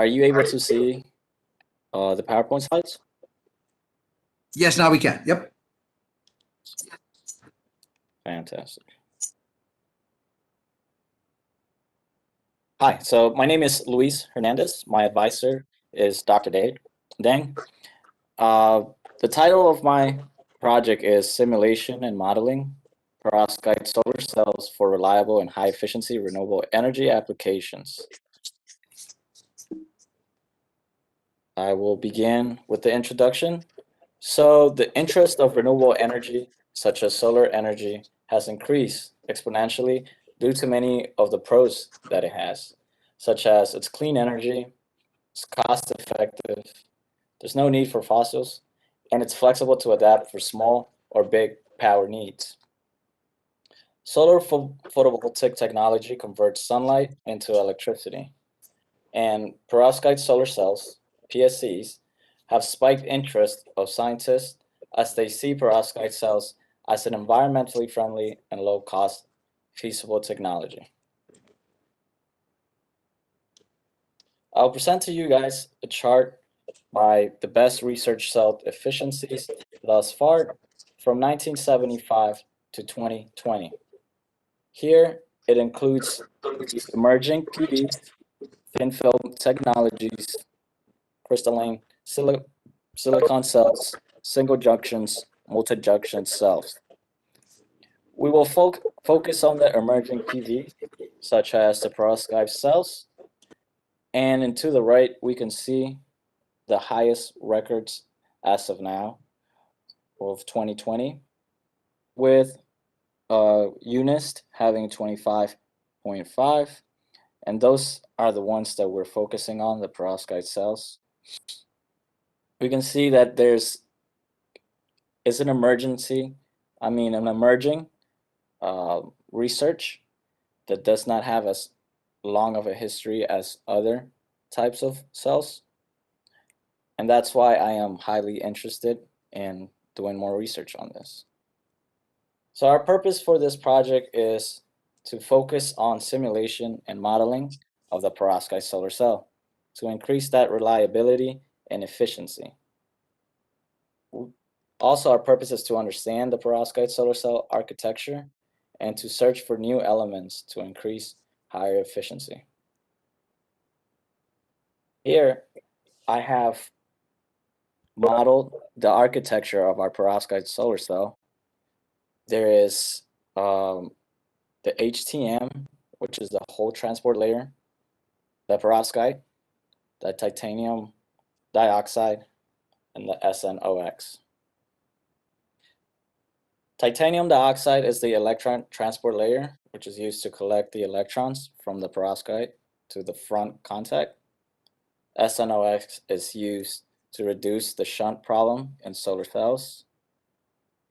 Are you able to see the PowerPoint slides? Yes, now we can. Yep. Fantastic. Hi, so my name is Luis Hernandez. My advisor is Dr. Dang. The title of my project is Simulation and Modeling Perovskite Solar Cells for Reliable and High Efficiency Renewable Energy Applications. I will begin with the introduction. So the interest of renewable energy, such as solar energy, has increased exponentially due to many of the pros that it has, such as it's clean energy, it's cost effective, there's no need for fossils, and it's flexible to adapt for small or big power needs. Solar photovoltaic technology converts sunlight into electricity, and perovskite solar cells, PSCs, have spiked interest of scientists as they see perovskite cells as an environmentally friendly and low-cost feasible technology. I'll present to you guys a chart by the best research cell efficiencies thus far from 1975 to 2020. Here, it includes emerging PVs, thin film technologies, crystalline silicon cells, single junctions, multi-junction cells. We will focus on the emerging PV, such as the perovskite cells, and to the right, we can see the highest records as of now of 2020, with UNIST having 25.5, and those are the ones that we're focusing on, the perovskite cells. We can see that an emerging research that does not have as long of a history as other types of cells. And that's why I am highly interested in doing more research on this. So our purpose for this project is to focus on simulation and modeling of the perovskite solar cell to increase that reliability and efficiency. Also, our purpose is to understand the perovskite solar cell architecture and to search for new elements to increase higher efficiency. Here, I have modeled the architecture of our perovskite solar cell. There is the HTM, which is the whole transport layer, the perovskite, the titanium dioxide, and the SNOx. Titanium dioxide is the electron transport layer, which is used to collect the electrons from the perovskite to the front contact. SNOx is used to reduce the shunt problem in solar cells.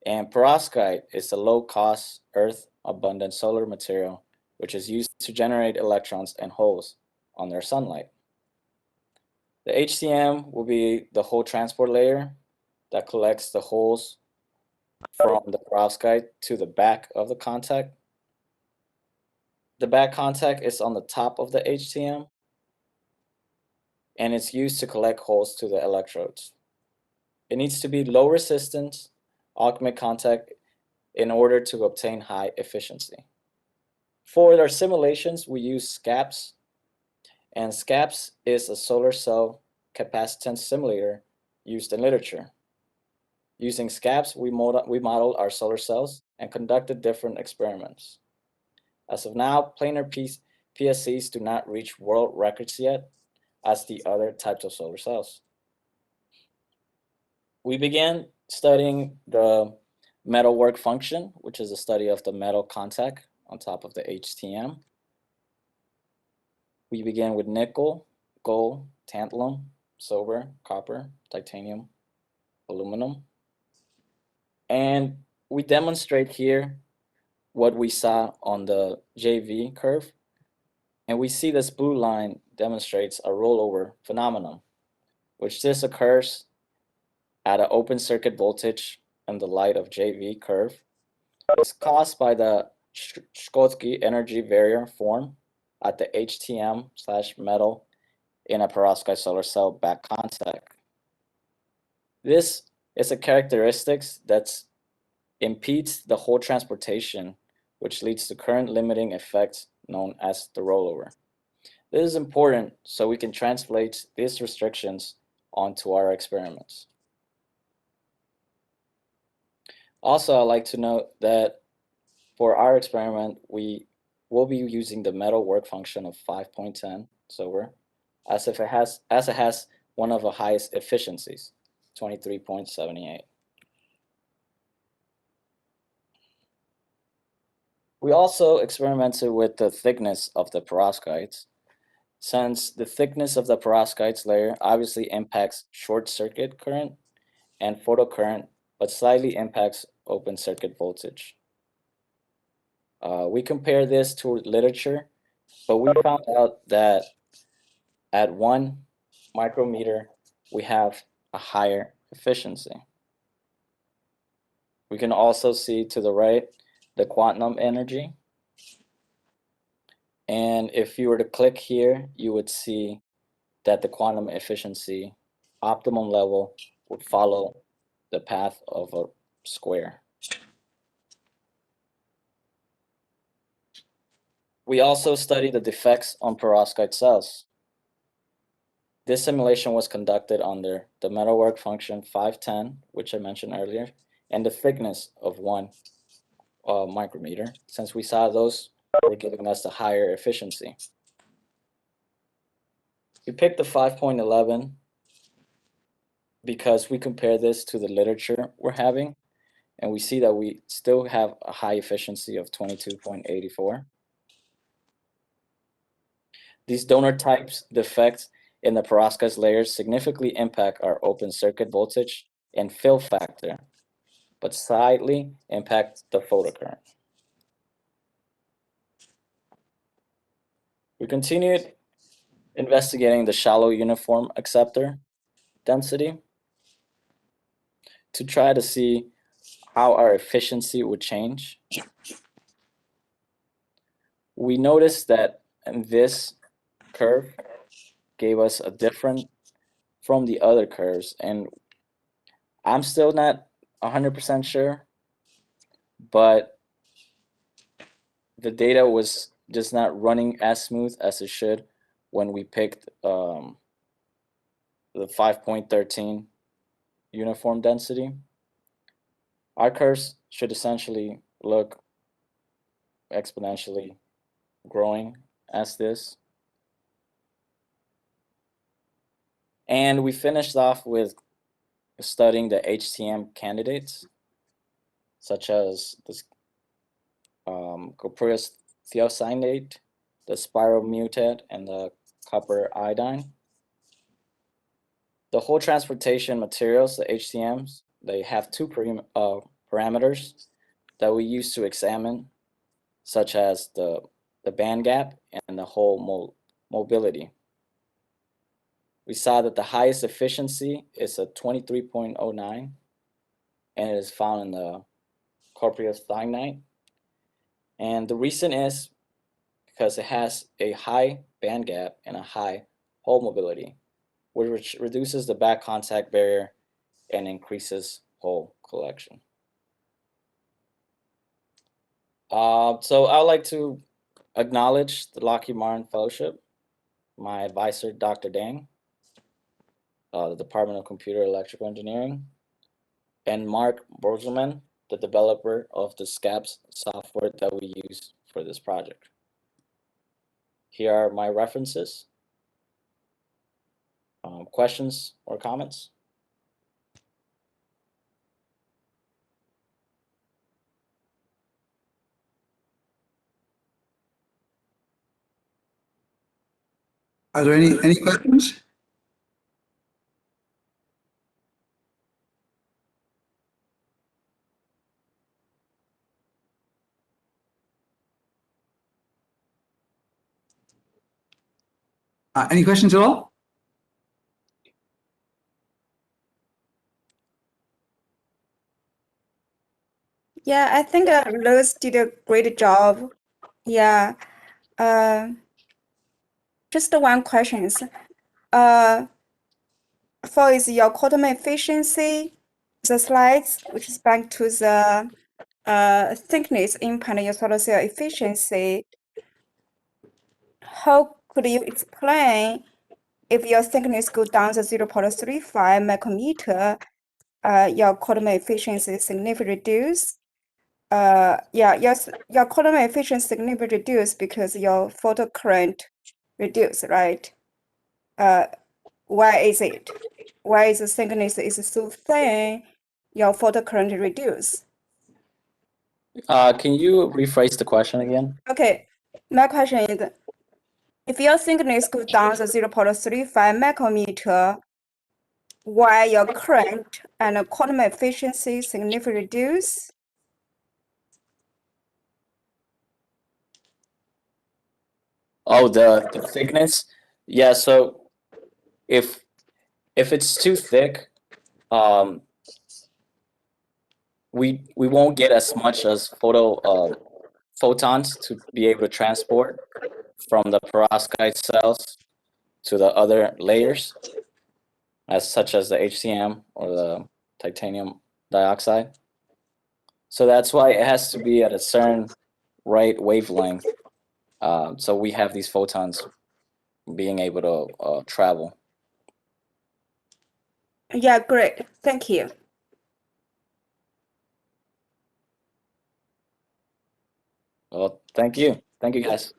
And perovskite is a low-cost, earth-abundant solar material, which is used to generate electrons and holes on their sunlight. The HTM will be the whole transport layer that collects the holes from the perovskite to the back of the contact. The back contact is on the top of the HTM, and it's used to collect holes to the electrodes. It needs to be low resistance, augment contact in order to obtain high efficiency. For our simulations, we use SCAPS, and SCAPS is a solar cell capacitance simulator used in literature. Using SCAPS, we modeled our solar cells and conducted different experiments. As of now, planar PSCs do not reach world records yet as the other types of solar cells. We began studying the metalwork function, which is a study of the metal contact on top of the HTM. We began with nickel, gold, tantalum, silver, copper, titanium, aluminum. And we demonstrate here what we saw on the JV curve. And we see this blue line demonstrates a rollover phenomenon, which this occurs at an open circuit voltage in the light of JV curve. It's caused by the Schottky energy barrier form at the HTM/metal in a perovskite solar cell back contact. This is a characteristic that impedes the hole transportation, which leads to current limiting effects known as the rollover. This is important so we can translate these restrictions onto our experiments. Also, I'd like to note that for our experiment, we will be using the metal work function of 5.10 silver, as it has one of the highest efficiencies, 23.78. We also experimented with the thickness of the perovskites, since the thickness of the perovskites layer obviously impacts short circuit current and photocurrent, but slightly impacts open circuit voltage. We compare this to literature, but we found out that at 1 micrometer, we have a higher efficiency. We can also see to the right the quantum energy. And if you were to click here, you would see that the quantum efficiency optimum level would follow the path of a square. We also studied the defects on perovskite cells. This simulation was conducted under the metalwork function 510, which I mentioned earlier, and the thickness of 1 micrometer, since we saw those were giving us the higher efficiency. We picked the 5.11 because we compare this to the literature we're having, and we see that we still have a high efficiency of 22.84. These donor types defects in the perovskite layers significantly impact our open circuit voltage and fill factor, but slightly impact the photocurrent. We continued investigating the shallow uniform acceptor density to try to see how our efficiency would change. We noticed that this curve gave us a different from the other curves, and I'm still not 100% sure, but the data was just not running as smooth as it should when we picked the 5.13 uniform density. Our curves should essentially look exponentially growing as this. And we finished off with studying the HTM candidates, such as this cupreous thiocyanate, the spiromutate, and the copper iodine. The whole transportation materials, the HTMs, they have two parameters that we use to examine, such as the band gap and the hole mobility. We saw that the highest efficiency is a 23.09, and it is found in the cupreous thiocyanate. And the reason is because it has a high band gap and a high hole mobility, which reduces the back contact barrier and increases hole collection. So I'd like to acknowledge the Lockheed Martin Fellowship, my advisor, Dr. Dang, the Department of Computer Electrical Engineering, and Mark Borzelman, the developer of the SCAPS software that we use for this project. Here are my references. Questions or comments? Are there any questions? Any questions at all? Yeah, I think Louis did a great job. Yeah. Just one question is, for is your quantum efficiency, the slides, which is back to the thickness impact your solar cell efficiency. How could you explain if your thickness go down to 0.35 micrometer, your quantum efficiency is significantly reduced? Your quantum efficiency significantly reduced because your photocurrent reduced, right? Why is it? Why is the thickness is so thin, your photocurrent reduce? Can you rephrase the question again? Okay, my question is, if your thickness goes down to 0.35 micrometer, why your current and quantum efficiency significantly reduce? Oh, the thickness? Yeah, so if it's too thick, we won't get as much as photons to be able to transport from the perovskite cells to the other layers, as such as the HCM or the titanium dioxide. So that's why it has to be at a certain right wavelength. So we have these photons being able to travel. Yeah, great. Thank you. Well, thank you. Thank you, guys.